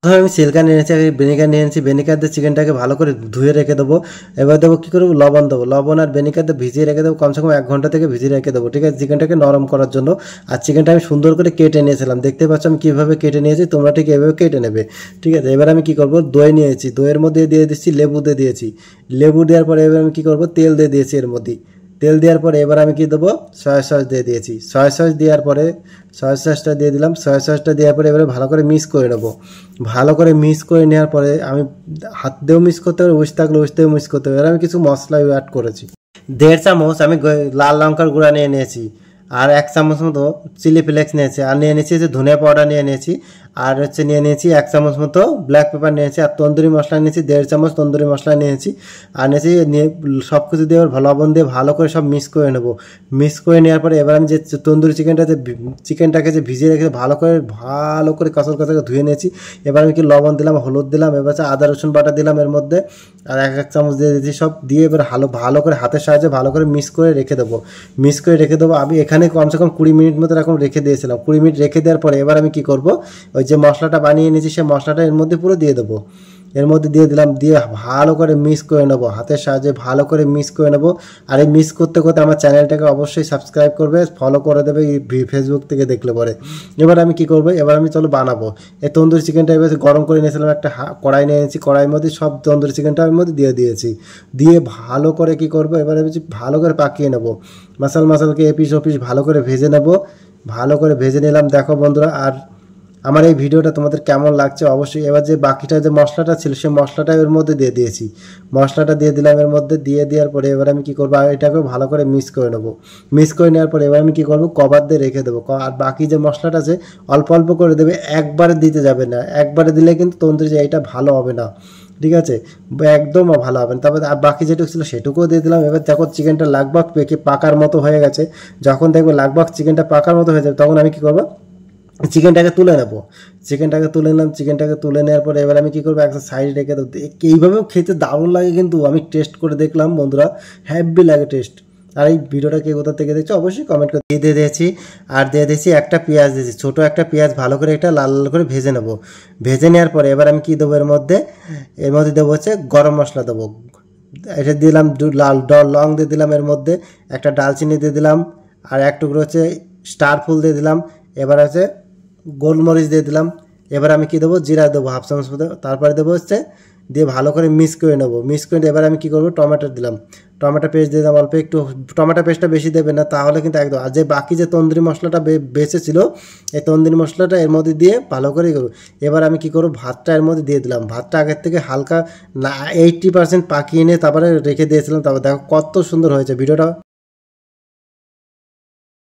প্রথমে আমি সিল্কা নিয়ে নিয়েছি, ভিনেগার নিয়ে নিয়েছি। ভিনেগার দিয়ে চিকেনটাকে ভালো করে ধুয়ে রেখে দেবো। এবার দেবো কী করবো, লবণ দেবো। লবণ আর ভিনেগার দিয়ে ভিজিয়ে রেখে দেবো, কমসে কম 1 ঘন্টা থেকে ভিজিয়ে রেখে দেবো, ঠিক আছে, চিকেনটাকে নরম করার জন্য। আর চিকেনটা আমি সুন্দর করে কেটে নিয়েছিলাম, দেখতে পাচ্ছ আমি কীভাবে কেটে নিয়েছি, তোমরা ঠিক এভাবে কেটে নেবে, ঠিক আছে। এবার আমি কী করবো, দই নিয়েছি, দইয়ের মধ্যে দিয়ে দিচ্ছি, লেবু দিয়ে দিয়েছি। লেবু দেওয়ার পরে এবার আমি কী করবো, তেল দিয়ে দিয়েছি এর মধ্যে। তেল দেওয়ার পরে এবার আমি কি দেবো, সয়া সস দিয়ে দিয়েছি। সয়া সস দেওয়ার পরে সয়া সসটা দিয়ে দিলাম। সয়া সসটা দেওয়ার পরে এবারে ভালো করে মিক্স করে নেবো। ভালো করে মিক্স করে নেওয়ার পরে আমি হাত দিয়েও মিক্স করতে হবে, উইচ থাকলে উইচ দিয়েও মিক্স করতে হবে। এবার আমি কিছু মশলা অ্যাড করেছি। 1.5 চামচ আমি লাল লঙ্কার গুঁড়া নিয়ে নিয়েছি, আর 1 চামচ মতো চিলি ফ্লেক্স নিয়েছি, আর নিয়ে নিয়েছি যে ধনিয়া পাউডার নিয়ে নিয়েছি, আর নিয়ে নিয়েছি 1 চামচ মতো ব্ল্যাক পেপার নিয়েছি, আর তন্দুরি মশলা নিয়েছি 1.5 চামচ তন্দুরি মশলা নিয়েছি, আর নিয়েছি সব কিছু দিয়ে লবণ দিয়ে ভালো করে সব মিক্স করে নেবো। মিক্স করে নেওয়ার পরে এবার আমি যে তন্দুরি চিকেনটাকে যে ভিজিয়ে রেখে ভালো করে কষার ধুয়ে নিয়েছি। এবার আমি কি লবণ দিলাম, হলুদ দিলাম, এবার আদা রসুন বাটা দিলাম এর মধ্যে, আর 1 চামচ দিয়ে দিয়েছি। সব দিয়ে এবার ভালো করে হাতের সাহায্যে ভালো করে মিক্স করে রেখে দেবো। মিক্স করে রেখে দেবো। আমি এখানে কমসে কম 20 মিনিট মতো এরকম রেখে দিয়েছিলাম। 20 মিনিট রেখে দেওয়ার পরে এবার আমি কী করবো, ওই যে মশলাটা বানিয়ে নিয়েছি সেই মশলাটা এর মধ্যে পুরো দিয়ে দেবো। এর মধ্যে দিয়ে দিলাম, দিয়ে ভালো করে মিক্স করে নেবো, হাতের সাহায্যে ভালো করে মিক্স করে নেবো। আর এই মিক্স করতে করতে আমার চ্যানেলটাকে অবশ্যই সাবস্ক্রাইব করবে, ফলো করে দেবে ফেসবুক থেকে দেখলে পরে। এবার আমি কী করবো, এবার আমি চলো বানাবো। এই তন্দুরি চিকেনটা এবার গরম করে নিয়েছিলাম, একটা কড়াই নিয়ে নিয়েছি, কড়াইয়ের মধ্যে সব তন্দুরি চিকেনটা এর মধ্যে দিয়ে দিয়েছি। দিয়ে ভালো করে কী করবো, এবার আমি ভালো করে পাকিয়ে নেবো। মশালকে এপিস ওপিস ভালো করে ভেজে নেবো। ভালো করে ভেজে নিলাম, দেখো বন্ধুরা। আর আমার এই ভিডিওটা তোমাদের কেমন লাগছে অবশ্যই। এবার যে বাকিটা যে মশলাটা ছিল সেই মশলাটা এর মধ্যে দিয়ে দিয়েছি। মশলাটা দিয়ে দিলাম এর মধ্যে, দিয়ে দেওয়ার পরে এবার আমি কী করবো, এটাকেও ভালো করে মিক্স করে নেবো। মিক্স করে নেওয়ার পরে এবার আমি কী করবো, কভার দিয়ে রেখে দেবো। আর বাকি যে মশলাটা আছে অল্প অল্প করে দেবে, একবারে দিতে যাবে না। একবারে দিলে কিন্তু তন্দুরি এটা ভালো হবে না, ঠিক আছে, একদম ভালো হবে না। তারপরে আর বাকি যেটুকু ছিল সেটুকুও দিয়ে দিলাম। এবার যখন চিকেনটা লাগভাগ পাকার মতো হয়ে গেছে, যখন দেখবো লাগভাগ চিকেনটা পাকার মতো হয়ে যাবে, তখন আমি কী করবো, চিকেনটাকে তুলে নেবো। চিকেনটাকে তুলে নিলাম। চিকেনটাকে তুলে নেওয়ার পরে এবার আমি কী করবো, একটা সাইডে রেখে দেবো। এইভাবেও খেতে দারুণ লাগে, কিন্তু আমি টেস্ট করে দেখলাম বন্ধুরা, হ্যাভি লাগে টেস্ট। আর এই ভিডিওটা কে কোথা থেকে দেখছো অবশ্যই কমেন্ট করে দিয়ে দিয়েছি। আর দিয়ে দিয়েছি একটা পেঁয়াজ দিয়েছি, ছোটো একটা পেঁয়াজ, ভালো করে একটা লাল লাল করে ভেজে নেবো। ভেজে নেওয়ার পরে এবার আমি কী দেবো, এর মধ্যে দেবো হচ্ছে গরম মশলা দেবো। এটা দিলাম, লাল লং দিয়ে দিলাম, এর মধ্যে একটা ডালচিনি দিয়ে দিলাম, আর এক টুকরো হচ্ছে স্টার ফুল দিয়ে দিলাম। এবার হচ্ছে গোলমরিচ দিয়ে দিলাম। এবার আমি কী দেবো, জিরা দেবো 1/2 চামচ মতো। তারপরে দেবো হচ্ছে, দিয়ে ভালো করে মিক্স করে নেবো। মিক্স করে এবার আমি কী করবো, টমেটো দিলাম। টমেটো পেস্ট দিয়ে দিলাম অল্প একটু। টমেটো পেস্টটা বেশি দেবে না, তাহলে কিন্তু একদম। আর যে বাকি যে তন্দুরি মশলাটা বেঁচে ছিল, এই তন্দুরি মশলাটা এর মধ্যে দিয়ে ভালো করে করবো। এবার আমি কী করবো, ভাতটা এর মধ্যে দিয়ে দিলাম। ভাতটা আগের থেকে হালকা 80% পাকিয়ে নিয়ে তারপরে রেখে দিয়েছিলাম। তারপর দেখো কত সুন্দর হয়েছে ভিডিওটা।